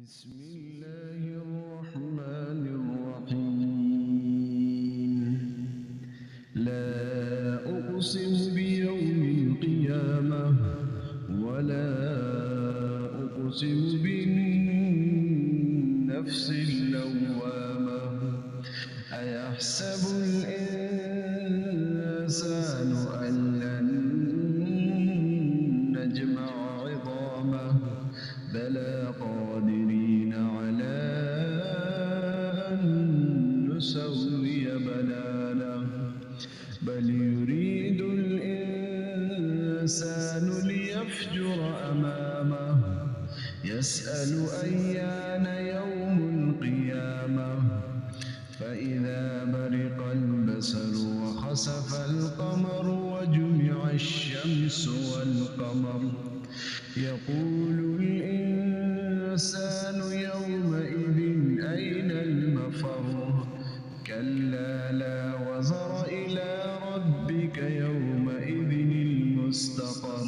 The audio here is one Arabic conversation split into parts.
بسم الله الرحمن الرحيم. لا أقسم بيوم القيامة ولا أقسم بالنفس اللوامة. أيحسب الإنسان أن لن نجمع عظامه بلى قادرين على أن نسوي بنانه. بل يريد الإنسان ليفجر أمامه يسأل أيان يوم القيامة. فإذا برق البصر وخسف القمر وجمع الشمس والقمر يقول الإنسان يومئذ أين المفر. كلا لا وزر إلى ربك يومئذ المستقر.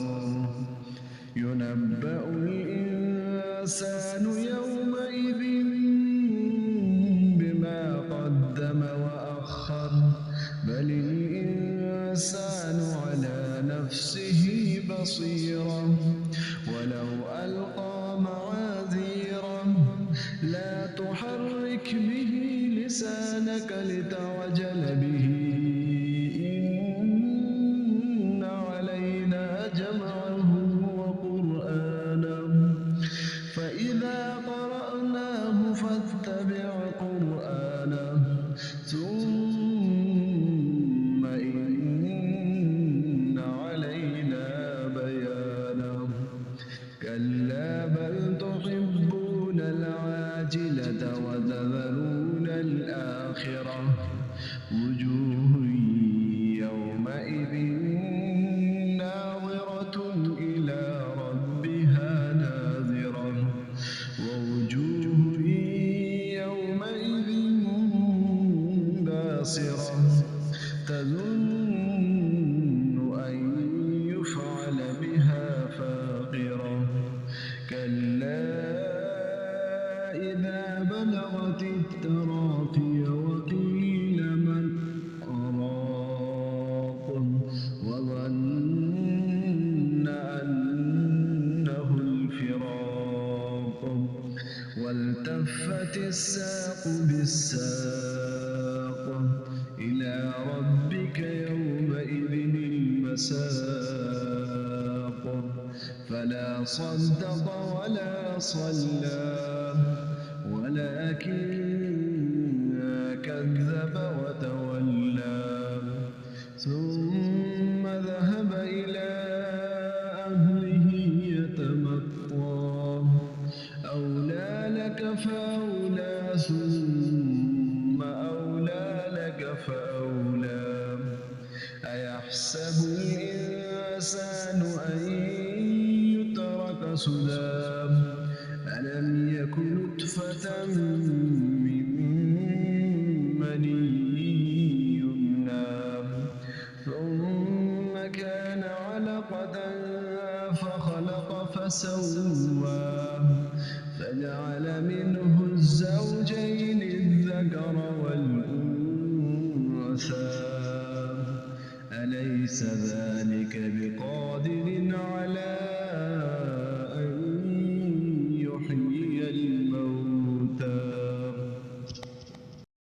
ينبأ الإنسان يومئذ بما قدم وأخر. بل الإنسان على نفسه بصيرة ولو ألقى معاذيره. لا تحرك به لسانك لتعجل به. إن علينا جمعه وقرآنه فإذا قرأناه فاتبع قرآنه ثم إن علينا بيانه. كلا بل تحبون العاجلة وتذرون الآخرة. وجوه يومئذ ناظرة إلى ربها ناظرة. ووجوه يومئذ باسرة تظن أن يفعل بها فاقرة. كلا إذا بلغت التراقي وقيل من راق وظن أنه الفراق. والتفت الساق بالساق إلى ربك يومئذ المساق. فلا صدق ولا صلى ولكن كذب وتولى. ثم ذهب إلى أهله يتمطى. أولى لك فأولى ثم أولى لك فأولى. أيحسب الإنسان أن يترك سدى. ألم يك نطفة من مني يمنى ثم كان علقة فخلق فسوى فجعل منه الزوجين الذكر والأنثى. أليس ذلك بقادر